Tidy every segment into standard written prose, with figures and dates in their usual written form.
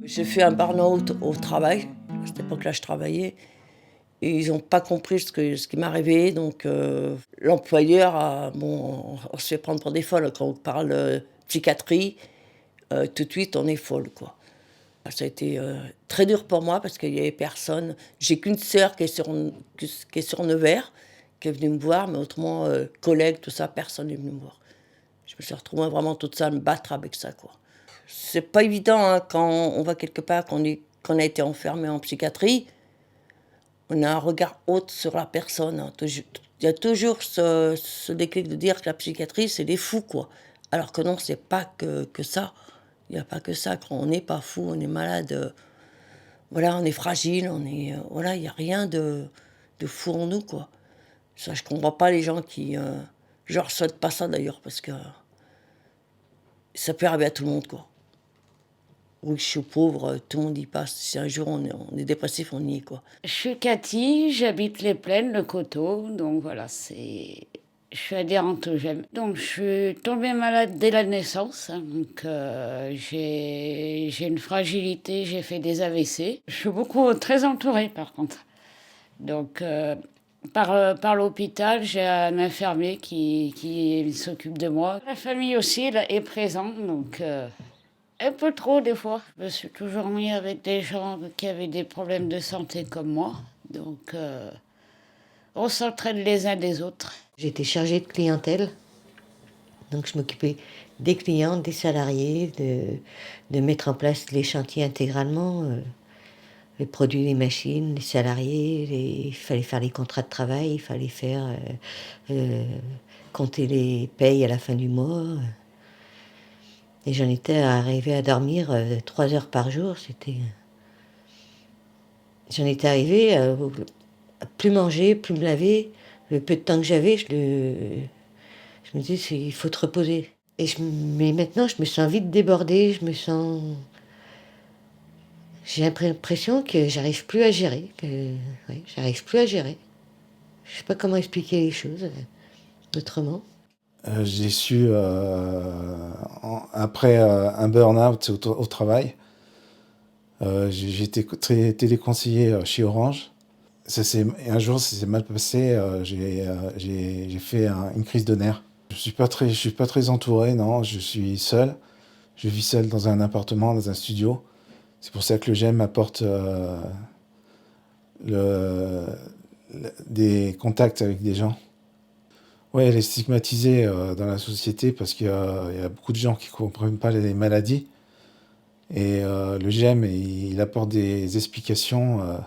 J'ai fait un burn-out au travail. À cette époque-là, je travaillais et ils ont pas compris ce qui m'arrivait donc l'employeur a on se fait prendre pour des folles quand on parle, psychiatrie, tout de suite on est folle, quoi. Ça a été, très dur pour moi parce qu'il y avait personne. J'ai qu'une sœur qui est sur Nevers, qui est venue me voir, mais autrement, collègues, tout ça, personne n'est venu me voir. Je me suis retrouvée vraiment toute seule à me battre avec ça, quoi. C'est pas évident, hein, quand on va quelque part, qu'on a été enfermé en psychiatrie, on a un regard autre sur la personne, hein. Il y a toujours ce déclic de dire que la psychiatrie, c'est des fous, quoi. Alors que non, c'est pas que ça. Il y a pas que ça. Quand on n'est pas fou, on est malade, voilà, on est fragile, voilà, il y a rien de fou en nous, quoi. Ça, je comprends pas les gens qui, je leur souhaite pas ça d'ailleurs parce que ça peut arriver à tout le monde, quoi. Oui, je suis pauvre, tout le monde y passe. Si un jour on est dépressif, on y est, quoi. Je suis Cathy, j'habite les Plaines, le Coteau, donc voilà, je suis adhérente au GEM. Donc je suis tombée malade dès la naissance, hein, donc j'ai une fragilité, j'ai fait des AVC. Je suis très entourée par contre. Donc par l'hôpital, j'ai un infirmier qui s'occupe de moi. La famille aussi là, est présente, donc un peu trop des fois. Je me suis toujours mis avec des gens qui avaient des problèmes de santé comme moi. Donc on s'entraide les uns des autres. J'étais chargée de clientèle, donc je m'occupais des clients, des salariés, de mettre en place les chantiers intégralement, les produits, les machines, les salariés, il fallait faire les contrats de travail, il fallait faire compter les payes à la fin du mois. Et j'en étais arrivée à dormir 3 heures par jour. J'en étais arrivée à plus manger, plus me laver. Le peu de temps que j'avais, je me disais, il faut te reposer. Mais maintenant, je me sens vite débordée, j'ai l'impression que j'arrive plus à gérer, ouais, j'arrive plus à gérer. Je sais pas comment expliquer les choses autrement. J'ai su, après un burn-out au travail, j'ai été téléconseiller chez Orange. Un jour, ça s'est mal passé, j'ai fait une crise de nerfs. Je suis pas très entouré, non, je suis seul. Je vis seul dans un appartement, dans un studio. C'est pour ça que le GEM m'apporte des contacts avec des gens. Ouais, elle est stigmatisée dans la société parce qu'il y a beaucoup de gens qui ne comprennent pas les maladies. Et le GEM, il apporte des explications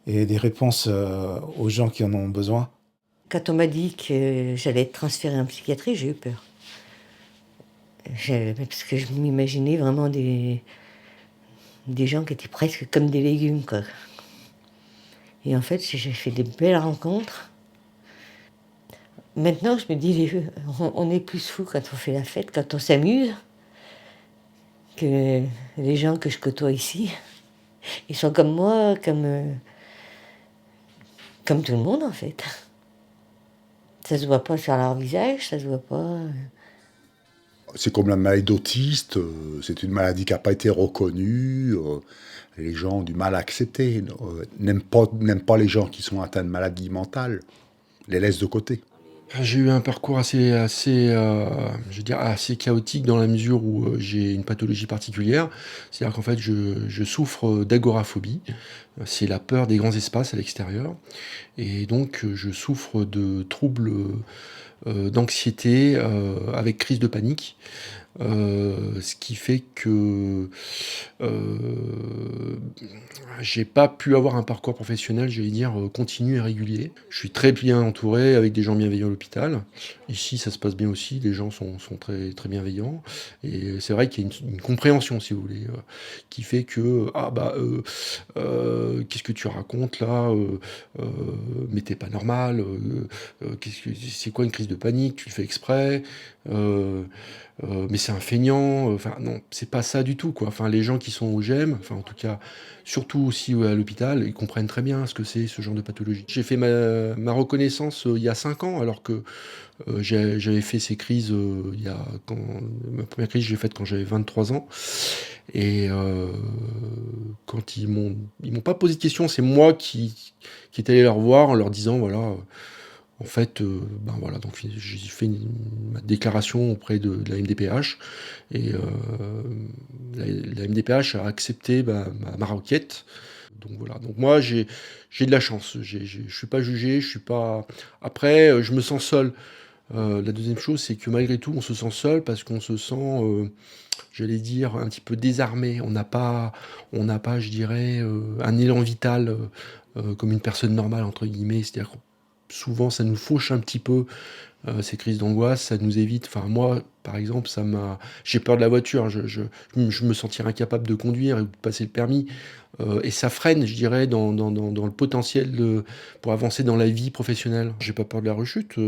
et des réponses aux gens qui en ont besoin. Quand on m'a dit que j'allais être transférée en psychiatrie, j'ai eu peur. Parce que je m'imaginais vraiment des gens qui étaient presque comme des légumes, quoi. Et en fait, j'ai fait des belles rencontres. Maintenant, je me dis, on est plus fou quand on fait la fête, quand on s'amuse, que les gens que je côtoie ici. Ils sont comme moi, comme tout le monde, en fait. Ça se voit pas sur leur visage, ça se voit pas. C'est comme la maladie d'autiste, c'est une maladie qui n'a pas été reconnue. Les gens ont du mal à accepter, n'aiment pas les gens qui sont atteints de maladies mentales, les laissent de côté. J'ai eu un parcours assez chaotique dans la mesure où j'ai une pathologie particulière. C'est-à-dire qu'en fait, je souffre d'agoraphobie. C'est la peur des grands espaces à l'extérieur. Et donc, je souffre de troubles d'anxiété avec crise de panique. Ce qui fait que j'ai pas pu avoir un parcours professionnel, j'allais dire, continu et régulier. Je suis très bien entouré avec des gens bienveillants l'hôpital. Ici, ça se passe bien aussi, les gens sont très, très bienveillants. Et c'est vrai qu'il y a une compréhension, si vous voulez, qui fait que, qu'est-ce que tu racontes là mais t'es pas normal, c'est quoi une crise de panique, tu le fais exprès, mais c'est un feignant, enfin non, c'est pas ça du tout, quoi. Enfin, les gens qui sont au GEM, enfin en tout cas, surtout aussi à l'hôpital, ils comprennent très bien ce que c'est, ce genre de pathologie. J'ai fait ma reconnaissance il y a 5 ans, alors que j'avais fait ces crises, ma première crise, je l'ai faite quand j'avais 23 ans. Et quand ils m'ont pas posé de questions, c'est moi qui est allé leur voir en leur disant, voilà, en fait, ben voilà, donc j'ai fait ma déclaration auprès de la MDPH et la MDPH a accepté ma requête. Donc voilà, donc moi j'ai de la chance, je suis pas jugé, je suis pas... Après, je me sens seul. La deuxième chose, c'est que malgré tout, on se sent seul parce qu'on se sent, j'allais dire, un petit peu désarmé. On n'a pas, je dirais, un élan vital comme une personne normale, entre guillemets. C'est-à-dire que souvent, ça nous fauche un petit peu ces crises d'angoisse, ça nous évite. Enfin, moi, par exemple, j'ai peur de la voiture. Je me sentirais incapable de conduire et de passer le permis. Et ça freine, je dirais, dans le potentiel pour avancer dans la vie professionnelle. J'ai pas peur de la rechute.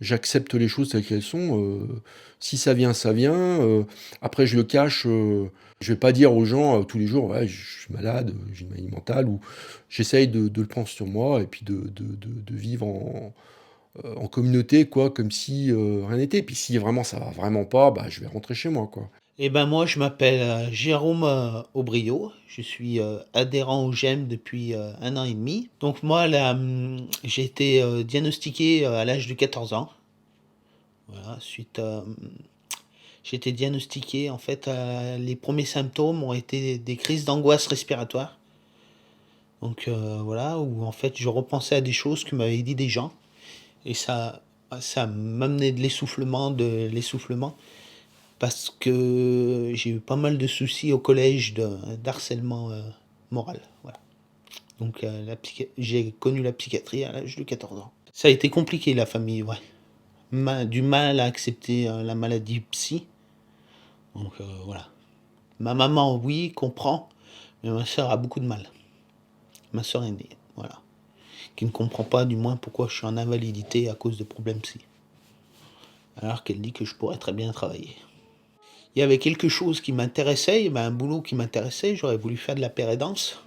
J'accepte les choses telles qu'elles sont. Si ça vient, ça vient. Après, je le cache. Je vais pas dire aux gens tous les jours, ouais, je suis malade, j'ai une maladie mentale, ou j'essaye de le prendre sur moi et puis de vivre en communauté, quoi, comme si rien n'était. Puis si vraiment ça va vraiment pas, bah, je vais rentrer chez moi, quoi. Eh ben moi, je m'appelle Jérôme Aubrio. Je suis adhérent au GEM depuis 1 an et demi. Donc moi, là, j'ai été diagnostiqué à l'âge de 14 ans. Voilà, j'ai été diagnostiqué, en fait, les premiers symptômes ont été des crises d'angoisse respiratoire. Donc voilà, où en fait, je repensais à des choses que m'avaient dit des gens. Et ça m'amenait de l'essoufflement. Parce que j'ai eu pas mal de soucis au collège d'harcèlement moral. Voilà. Donc j'ai connu la psychiatrie à l'âge de 14 ans. Ça a été compliqué, la famille, ouais. Du mal à accepter la maladie psy. Donc voilà. Ma maman, oui, comprend, mais ma soeur a beaucoup de mal. Ma soeur aînée, voilà. Qui ne comprend pas, du moins, pourquoi je suis en invalidité à cause de problèmes psy. Alors qu'elle dit que je pourrais très bien travailler. Il y avait quelque chose qui m'intéressait, il y avait un boulot qui m'intéressait, j'aurais voulu faire de la pérédance.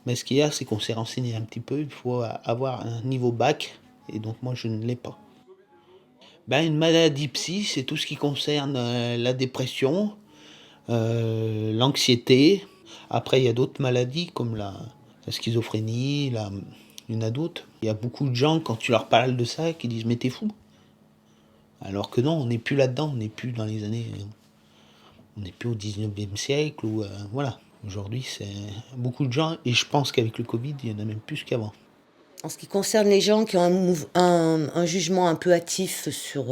Mais ce qu'il y a, c'est qu'on s'est renseigné un petit peu, il faut avoir un niveau bac, et donc moi je ne l'ai pas. Une maladie psy, c'est tout ce qui concerne la dépression, l'anxiété. Après, il y a d'autres maladies comme la schizophrénie, il y en a d'autres. Il y a beaucoup de gens, quand tu leur parles de ça, qui disent « mais t'es fou ». Alors que non, on n'est plus là-dedans, on n'est plus dans les années... On n'est plus au 19e siècle, ou voilà. Aujourd'hui, c'est beaucoup de gens, et je pense qu'avec le Covid, il y en a même plus qu'avant. En ce qui concerne les gens qui ont un jugement un peu hâtif sur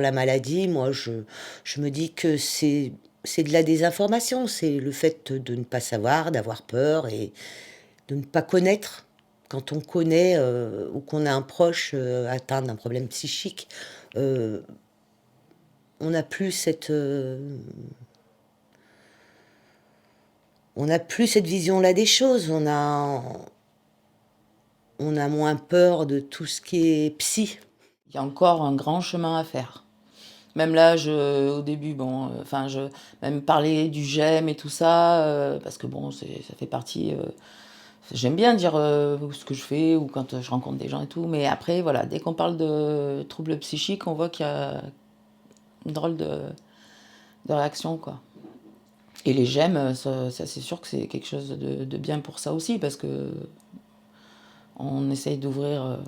la maladie, moi, je me dis que c'est de la désinformation. C'est le fait de ne pas savoir, d'avoir peur et de ne pas connaître. Quand on connaît ou qu'on a un proche atteint d'un problème psychique, on n'a plus cette vision-là des choses. On a moins peur de tout ce qui est psy. Il y a encore un grand chemin à faire. Même là, au début, même parler du GEM et tout ça, parce que bon, ça fait partie... j'aime bien dire ce que je fais ou quand je rencontre des gens et tout, mais après, voilà, dès qu'on parle de troubles psychiques, on voit qu'il y a une drôle de réaction, quoi. Et les GEM, ça c'est sûr que c'est quelque chose de bien pour ça aussi, parce que on essaye d'ouvrir,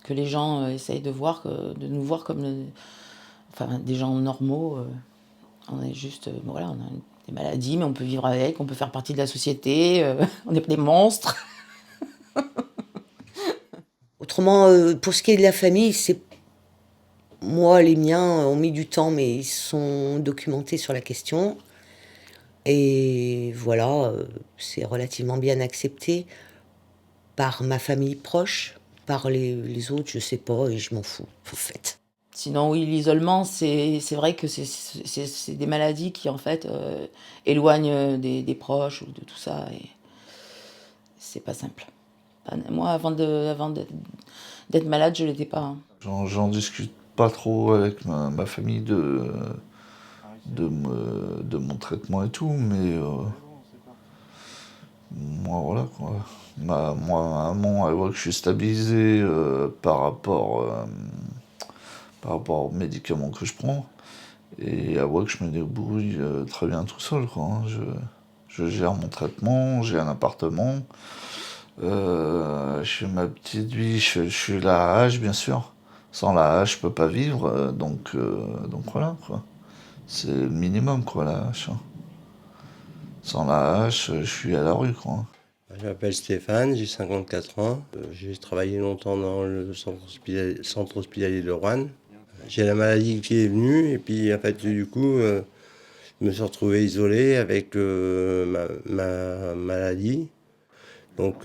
que les gens essayent de nous voir comme des gens normaux. On est juste, voilà, on a des maladies, mais on peut vivre avec, on peut faire partie de la société, on n'est pas des monstres. Autrement, pour ce qui est de la famille, moi, les miens ont mis du temps, mais ils sont documentés sur la question. Et voilà, c'est relativement bien accepté par ma famille proche. Par les autres, je sais pas et je m'en fous, en fait. Sinon, oui, l'isolement, c'est vrai que c'est des maladies qui, en fait, éloignent des proches ou de tout ça. Et c'est pas simple. Moi, avant d'être malade, je l'étais pas. Hein. J'en discute pas trop avec ma famille de mon traitement et tout, mais moi, voilà, quoi. Moi, ma maman, elle voit que je suis stabilisé par rapport aux médicaments que je prends. Et elle voit que je me débrouille très bien tout seul, quoi. Hein. Je gère mon traitement, j'ai un appartement, je fais ma petite vie, je suis la hache, bien sûr. Sans la hache, je peux pas vivre, donc voilà, quoi. C'est le minimum, quoi, la hache. Hein. Sans la hache, je suis à la rue, quoi. Je m'appelle Stéphane, j'ai 54 ans. J'ai travaillé longtemps dans le centre hospitalier de Roanne. J'ai la maladie qui est venue et puis en fait du coup je me suis retrouvé isolé avec ma maladie. Donc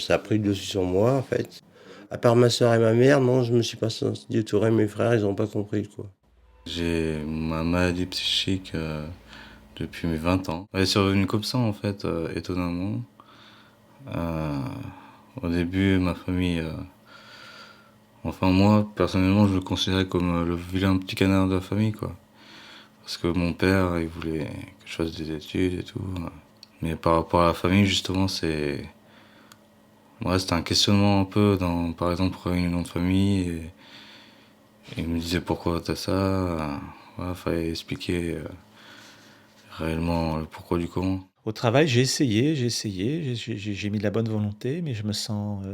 ça a pris le dessus sur moi en fait. À part ma soeur et ma mère, non, je me suis pas senti entouré. Mes frères, ils ont pas compris quoi. J'ai ma maladie psychique depuis mes 20 ans. Elle est survenue comme ça en fait, étonnamment. Au début, ma famille... Enfin moi, personnellement, je le considérais comme le vilain petit canard de la famille, quoi. Parce que mon père, il voulait que je fasse des études et tout. Mais par rapport à la famille, justement, c'était un questionnement un peu par exemple, pour une réunion de famille. Et il me disait pourquoi t'as ça. Voilà, fallait expliquer réellement le pourquoi du comment. Au travail, j'ai essayé, j'ai mis de la bonne volonté, mais je me sens...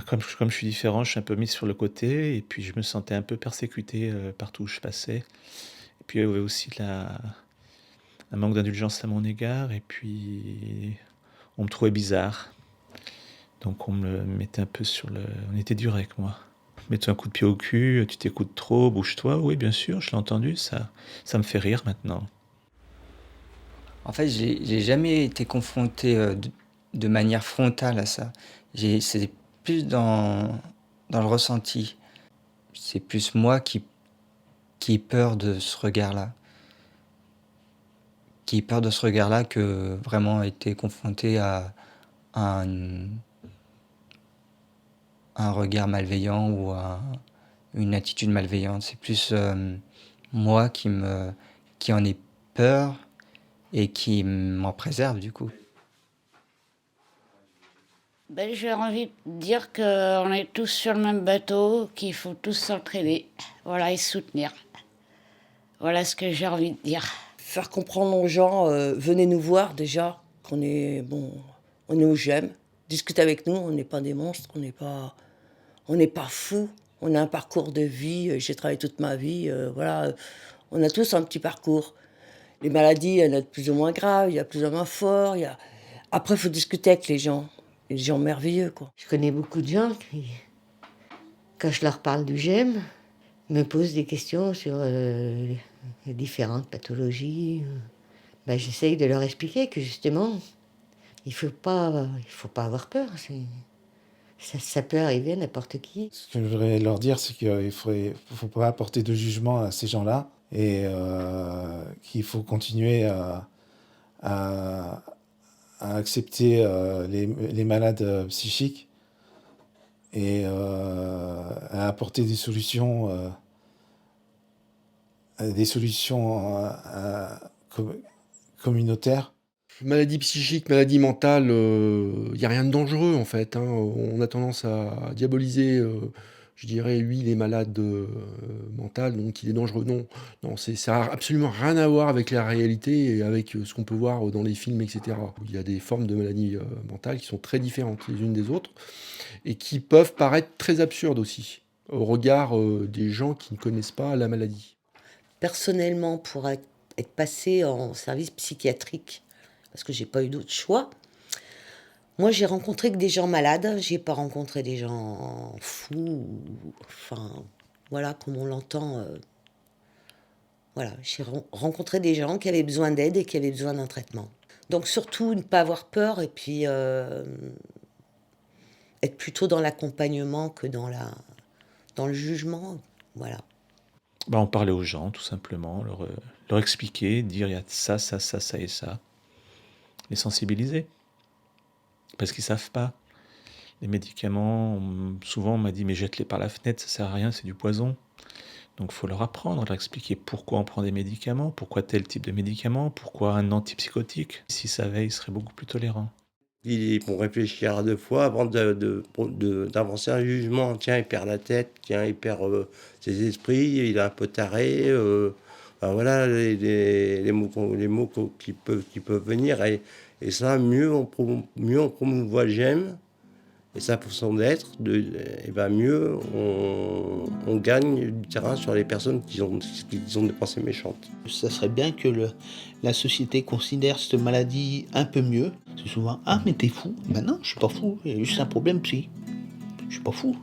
comme je suis différent, je suis un peu mis sur le côté, et puis je me sentais un peu persécuté partout où je passais. Et puis il y avait aussi un manque d'indulgence à mon égard, et puis on me trouvait bizarre. Donc on me mettait un peu on était dur avec moi. Mets-toi un coup de pied au cul, tu t'écoutes trop, bouge-toi. Oui, bien sûr, je l'ai entendu, ça me fait rire maintenant. En fait, j'ai jamais été confronté de manière frontale à ça. C'est plus dans le ressenti. C'est plus moi qui ai peur de ce regard-là. Qui ai peur de ce regard-là que vraiment été confronté à un regard malveillant ou à une attitude malveillante. C'est plus moi qui en ai peur et qui m'en préserve du coup. Ben, j'ai envie de dire qu'on est tous sur le même bateau, qu'il faut tous s'entraider, voilà, et soutenir. Voilà ce que j'ai envie de dire. Faire comprendre aux gens, venez nous voir déjà, on est au GEM, discutez avec nous, on n'est pas des monstres, on n'est pas fous, on a un parcours de vie, j'ai travaillé toute ma vie, voilà, on a tous un petit parcours. Les maladies, il y en a de plus ou moins graves, il y a plus ou moins forts, Après, il faut discuter avec les gens merveilleux, quoi. Je connais beaucoup de gens qui, quand je leur parle du GEM, me posent des questions sur les différentes pathologies. Ben, j'essaye de leur expliquer que justement, il faut pas avoir peur. Ça peut arriver à n'importe qui. Ce que je voudrais leur dire, c'est qu'il ne faut pas apporter de jugement à ces gens-là et qu'il faut continuer à accepter les malades psychiques et à apporter des solutions communautaires. Maladie psychique, maladie mentale, il n'y a rien de dangereux en fait. Hein. On a tendance à diaboliser, je dirais, lui, il est malade mental, donc il est dangereux. Non, ça n'a absolument rien à voir avec la réalité et avec ce qu'on peut voir dans les films, etc. Il y a des formes de maladies mentales qui sont très différentes les unes des autres et qui peuvent paraître très absurdes aussi, au regard des gens qui ne connaissent pas la maladie. Personnellement, pour être passé en service psychiatrique, parce que j'ai pas eu d'autre choix. Moi, j'ai rencontré que des gens malades, j'ai pas rencontré des gens fous, enfin, voilà, comme on l'entend. Voilà, j'ai rencontré des gens qui avaient besoin d'aide et qui avaient besoin d'un traitement. Donc surtout, ne pas avoir peur et puis être plutôt dans l'accompagnement que dans le jugement. Voilà. En parler aux gens, tout simplement, leur expliquer, dire il y a ça, ça, ça, ça et ça. Les sensibiliser. Parce qu'ils ne savent pas. Les médicaments, souvent on m'a dit mais jette-les par la fenêtre, ça sert à rien, c'est du poison. Donc il faut leur apprendre, leur expliquer pourquoi on prend des médicaments, pourquoi tel type de médicament, pourquoi un antipsychotique. S'ils savaient, ils seraient beaucoup plus tolérants. Ils vont réfléchir à 2 fois avant d'avancer un jugement. Tiens, il perd la tête, tiens, il perd ses esprits, il est un peu taré. Voilà les mots qui peuvent venir. Et ça, mieux on promouvoit le j'aime et sa façon d'être, mieux on gagne du terrain sur les personnes qui ont des pensées méchantes. Ça serait bien que la société considère cette maladie un peu mieux. C'est souvent « Ah, mais t'es fou !» Ben non, je suis pas fou, il y a juste un problème psy. Je suis pas fou.